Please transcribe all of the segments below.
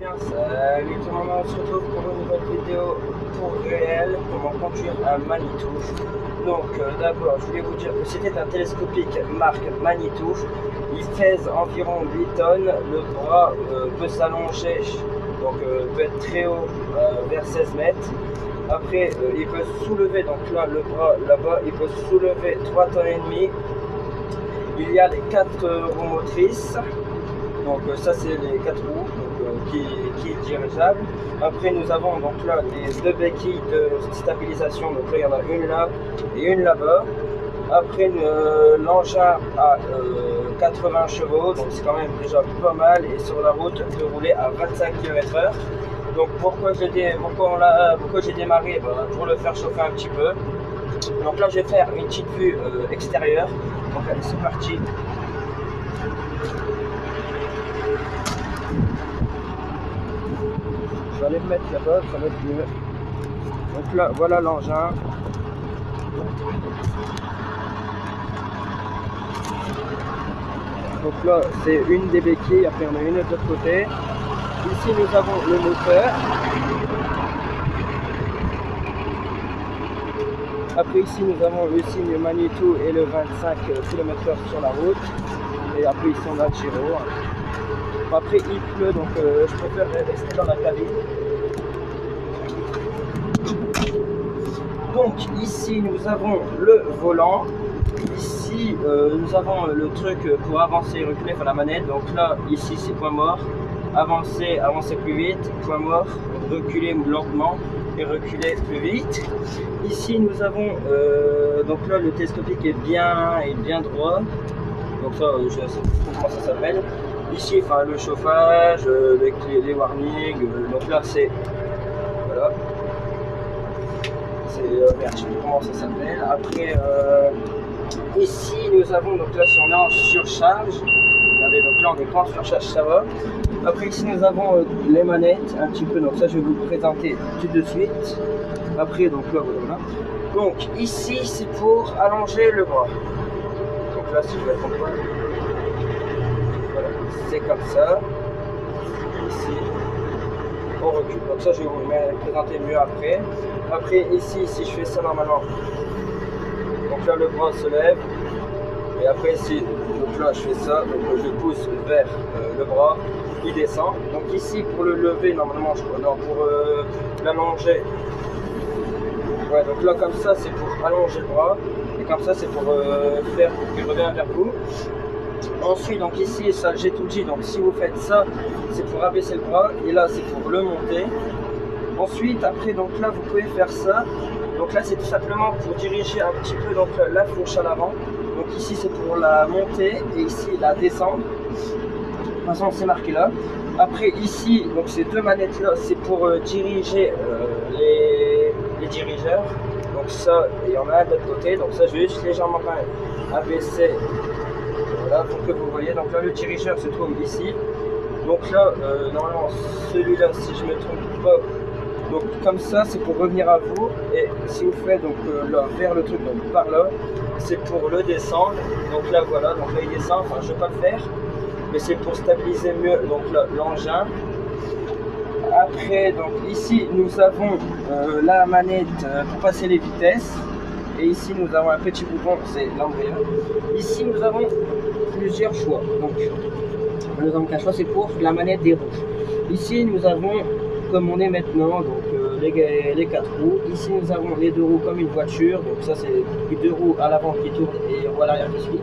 Salut tout le monde, on se retrouve pour une nouvelle vidéo pour réel, comment conduire un Manitou. Donc d'abord je voulais vous dire que c'était un télescopique marque Manitou. Il pèse environ 8 tonnes, le bras peut s'allonger, donc peut être très haut, vers 16 mètres. Après il peut soulever, donc là le bras là-bas, il peut soulever 3 tonnes et demie. Il y a les 4 roues motrices. Donc ça c'est les 4 roues qui est dirigeable. Après nous avons donc là les 2 béquilles de stabilisation. Donc là il y en a une là et une là-bas. Après l'engin a 80 chevaux, donc c'est quand même déjà pas mal. Et sur la route peut rouler à 25 km/h. Donc pourquoi j'ai démarré, pour le faire chauffer un petit peu. Donc là je vais faire une petite vue extérieure. Donc allez, c'est parti. Je vais aller me mettre là-bas, ça va être mieux. Donc là, voilà l'engin. Donc là, c'est une des béquilles, après on a une de l'autre côté. Ici, nous avons le moteur. Après ici, nous avons le signe Manitou et le 25 km/h sur la route. Et après ici, on a le gyro. Après, il pleut, donc je préfère rester dans la cabine. Donc ici nous avons le volant, ici nous avons le truc pour avancer et reculer, enfin la manette. Donc là ici c'est point mort, avancer plus vite, point mort, reculer lentement et reculer plus vite. Ici nous avons donc là le télescopique est bien droit, donc ça je sais pas comment ça s'appelle. Ici enfin le chauffage, les warnings, donc là c'est voilà. Merde, je sais plus comment ça s'appelle. Après ici nous avons, donc là si on est en surcharge, regardez, donc là on n'est pas en surcharge, ça va. Après ici nous avons les manettes un petit peu, donc ça je vais vous le présenter tout de suite. Après donc là voilà. Donc ici c'est pour allonger le bras. Donc là si je vais comprendre, voilà, c'est comme ça. Ici on recule, donc ça je vais vous le présenter mieux après. Après ici, si je fais ça normalement, donc là le bras se lève, et après ici, donc là je fais ça, donc je pousse vers le bras, il descend. Donc ici pour le lever normalement, je crois, non, pour l'allonger, ouais, donc là comme ça c'est pour allonger le bras, et comme ça c'est pour faire qu'il revienne vers vous. Ensuite donc ici, ça j'ai tout dit, donc si vous faites ça, c'est pour abaisser le bras, et là c'est pour le monter. Ensuite, après, donc là, vous pouvez faire ça. Donc là, c'est tout simplement pour diriger un petit peu donc, la fourche à l'avant. Donc ici, c'est pour la monter et ici, la descendre. De toute façon, c'est marqué là. Après, ici, donc ces deux manettes-là, c'est pour diriger les dirigeurs. Donc ça, il y en a un de l'autre côté. Donc ça, je vais juste légèrement abaisser. Voilà, pour que vous voyez. Donc là, le dirigeur se trouve ici. Donc là, normalement, celui-là, si je ne me trompe pas, donc comme ça c'est pour revenir à vous, et si vous faites donc là vers le truc, donc par là c'est pour le descendre. Donc là voilà, donc là il descend, enfin je vais pas le faire, mais c'est pour stabiliser mieux donc l'engin. Après donc ici nous avons la manette pour passer les vitesses, et ici nous avons un petit bouton, c'est l'embrayage. Ici nous avons plusieurs choix, donc nous avons qu'un choix, c'est pour la manette des roues. Ici nous avons comme on est maintenant, donc les 4 roues. Ici nous avons les 2 roues comme une voiture, donc ça c'est les 2 roues à l'avant qui tournent et à l'arrière qui suit.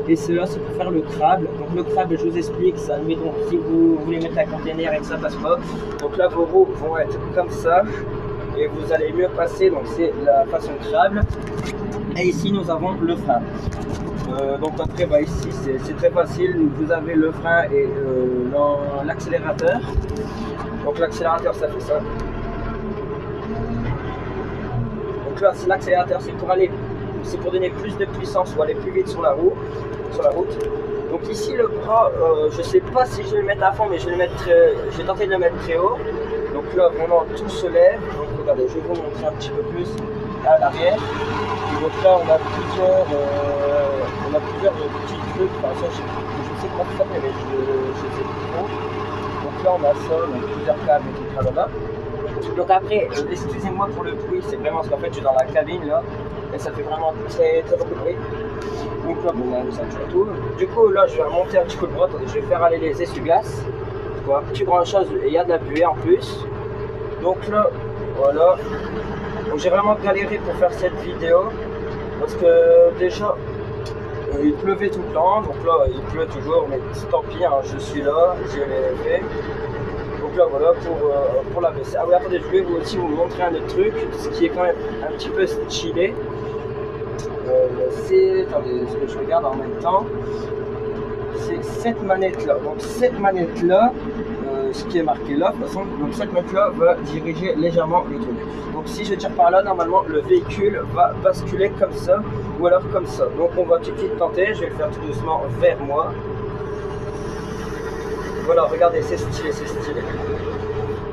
Et cela c'est pour faire le crabe. Donc le crabe, je vous explique, ça admettons si vous voulez mettre un container et que ça passe pas, donc là vos roues vont être comme ça et vous allez mieux passer, donc c'est la façon crabe. Et ici nous avons le frein. Donc après ici c'est très facile, vous avez le frein et l'accélérateur. Donc l'accélérateur ça fait ça. Donc là c'est l'accélérateur, c'est pour donner plus de puissance ou aller plus vite sur la route. Donc ici le bras, je sais pas si je vais le mettre à fond, mais je vais tenter de le mettre très haut. Donc là vraiment tout se lève. Donc regardez, je vais vous montrer un petit peu plus à l'arrière. Donc là on a plusieurs petits trucs, enfin ça je sais comment ça s'appelle, mais je sais plus trop. Donc donc là on a ça, donc plusieurs câbles et tout là-bas. Donc après, excusez-moi pour le bruit, c'est vraiment parce qu'en fait je suis dans la cabine là, et ça fait vraiment très beaucoup de bruit. Donc là, bon, ça tue tout. Du coup, là, je vais remonter un petit coup de bras. Je vais faire aller les essuie-glaces. Pas grand chose, et il y a de la buée en plus. Donc là, voilà. Donc j'ai vraiment galéré pour faire cette vidéo. Parce que déjà, il pleuvait tout le temps. Donc là, il pleut toujours, mais tant pis, hein, je suis là, je l'ai fait. Donc là, voilà, pour la baisser. Ah oui, attendez, je vais aussi vous montrer un autre truc, ce qui est quand même un petit peu stylé. C'est, attendez, ce que je regarde en même temps, c'est cette manette là. Donc cette manette là, ce qui est marqué là, de toute façon, donc cette manette là va diriger légèrement le truc. Donc si je tire par là, normalement le véhicule va basculer comme ça ou alors comme ça. Donc on va tout de suite tenter, je vais le faire tout doucement vers moi. Voilà, regardez, c'est stylé, c'est stylé.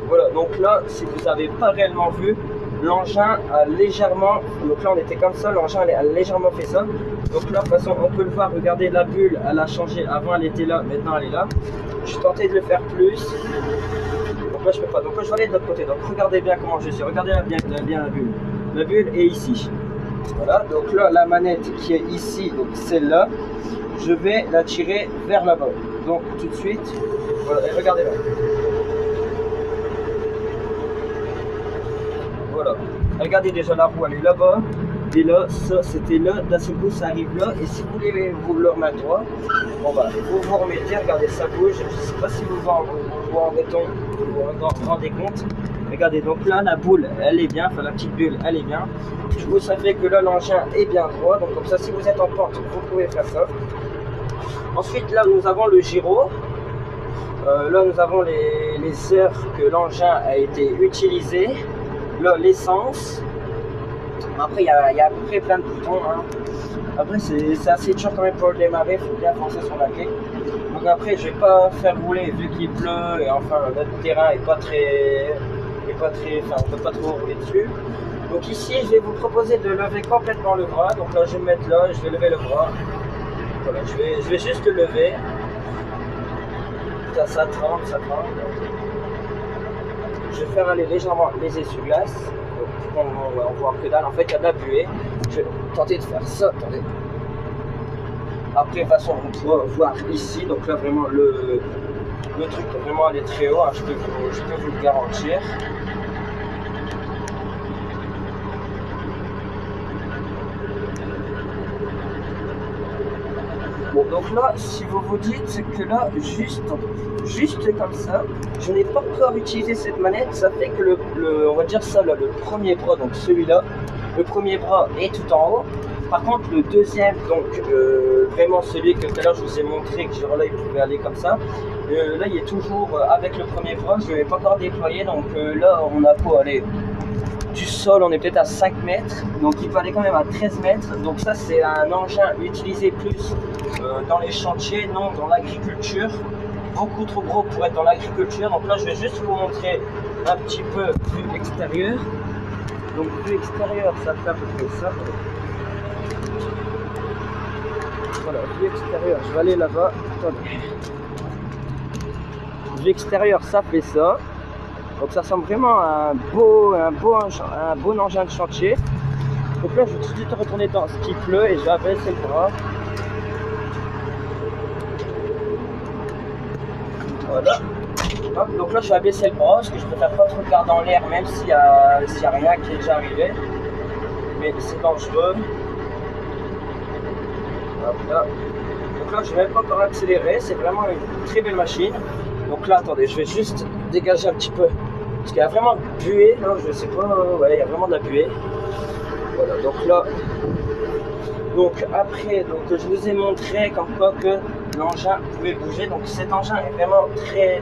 Voilà, donc là, si vous n'avez pas réellement vu, l'engin a légèrement, donc là on était comme ça, l'engin a légèrement fait ça. Donc là de toute façon on peut le voir, regardez la bulle, elle a changé, avant elle était là, maintenant elle est là. Je suis tenté de le faire plus, donc là je peux pas, donc là je vais aller de l'autre côté, donc regardez bien comment je suis, regardez bien la bulle est ici. Voilà, donc là la manette qui est ici, donc celle-là, je vais la tirer vers là-bas, donc tout de suite, voilà, et regardez là. Voilà, regardez déjà la roue elle est là-bas, et là, ça c'était là, d'un seul coup ça arrive là, et si vous voulez vous le remettre droit, bon bah, vous remettez, regardez ça bouge, je sais pas si vous vous rendez compte, regardez, donc là la boule elle est bien, enfin la petite bulle elle est bien, du coup ça fait que là l'engin est bien droit, donc comme ça si vous êtes en pente, vous pouvez faire ça. Ensuite là nous avons le gyro, là nous avons les heures que l'engin a été utilisé. Là, l'essence. Après, il y a à peu près plein de boutons. Hein. Après, c'est assez dur quand même pour le démarrer. Il faut bien foncer sur la clé. Donc après, je vais pas faire rouler vu qu'il pleut et enfin notre terrain est pas très, enfin on peut pas trop rouler dessus. Donc ici, je vais vous proposer de lever complètement le bras. Donc là, je vais me mettre là, je vais lever le bras. Voilà, je vais juste le lever. Ça tremble, ça tremble. Je vais faire aller légèrement les essuie-glaces. On voit que dalle, en fait il y a de la buée. Je vais tenter de faire ça, attendez. Après de toute façon on peut voir ici, donc là vraiment le truc peut vraiment aller très haut, hein, je peux vous le garantir. Bon, donc là, si vous vous dites que là, juste comme ça, je n'ai pas encore utilisé cette manette, ça fait que on va dire ça là, le premier bras, donc celui-là, le premier bras est tout en haut. Par contre, le deuxième, donc vraiment celui que tout à l'heure je vous ai montré que genre là il pouvait aller comme ça, là il est toujours avec le premier bras, je ne l'ai pas encore déployé, donc là on a quoi aller du sol, on est peut-être à 5 mètres, donc il peut aller quand même à 13 mètres. Donc ça c'est un engin utilisé plus dans les chantiers, non dans l'agriculture, beaucoup trop gros pour être dans l'agriculture. Donc là je vais juste vous montrer un petit peu vue extérieure. Donc vue extérieure, ça fait à peu près ça. Voilà, vue extérieure, je vais aller là-bas. Attendez. Vue extérieure, ça fait ça. Donc ça ressemble vraiment à un bon engin de chantier. Donc là je vais tout de suite retourner dans ce qui pleut et je vais abaisser le bras. Voilà. Hop, donc là je vais abaisser le bras parce que je préfère pas trop regarder en l'air même s'il y a rien qui est déjà arrivé. Mais c'est dangereux. Hop là. Donc là je vais même pas encore accélérer, c'est vraiment une très belle machine. Donc là attendez, je vais juste dégager un petit peu. Parce qu'il y a vraiment de buée, là, je sais pas, ouais, il y a vraiment de la buée. Voilà, donc là, donc après, donc je vous ai montré comme quoi que l'engin pouvait bouger. Donc cet engin est vraiment très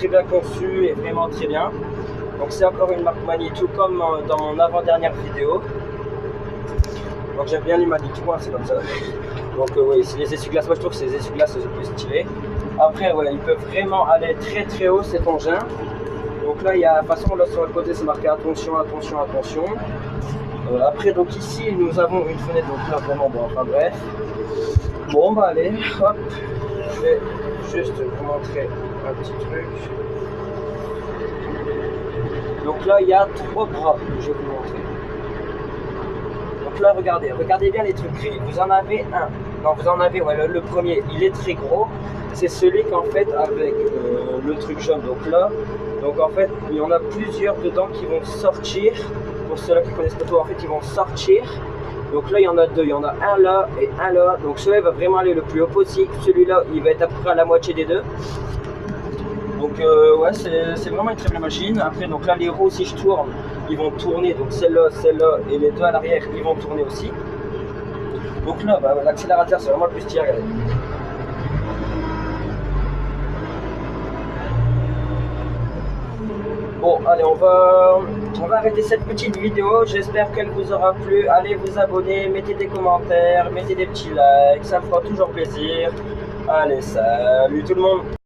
bien conçu et vraiment très bien. Donc c'est encore une marque Manitou comme dans mon avant-dernière vidéo. Donc j'aime bien les Manitou, hein, c'est comme ça. Donc oui, c'est les essuie-glaces, moi je trouve que c'est les essuie-glaces les plus stylés. Après, ouais, il peut vraiment aller très haut cet engin. Donc là, il y a, de toute façon, là sur le côté, c'est marqué attention, attention, attention. Après, donc ici, nous avons une fenêtre, donc là, vraiment, bon, enfin bref. Bon, bah allez, hop, je vais juste vous montrer un petit truc. Donc là, il y a 3 bras, je vais vous montrer. Donc là, regardez bien les trucs gris. Vous en avez un. Non, vous en avez, ouais, le premier, il est très gros. C'est celui qu'en fait, avec le truc jaune. Donc en fait, il y en a plusieurs dedans qui vont sortir. Pour ceux-là qui connaissent pas tout, en fait, ils vont sortir. Donc là, il y en a 2. Il y en a un là et un là. Donc celui-là, il va vraiment aller le plus haut possible. Celui-là, il va être à peu près à la moitié des deux. Donc ouais, c'est vraiment une très belle machine. Après, donc là, les roues, si je tourne, ils vont tourner. Donc celle-là et les deux à l'arrière, ils vont tourner aussi. Donc là, bah, l'accélérateur, c'est vraiment le plus stylé. Regardez. Bon, allez, on va arrêter cette petite vidéo. J'espère qu'elle vous aura plu. Allez vous abonner, mettez des commentaires, mettez des petits likes. Ça me fera toujours plaisir. Allez, salut tout le monde.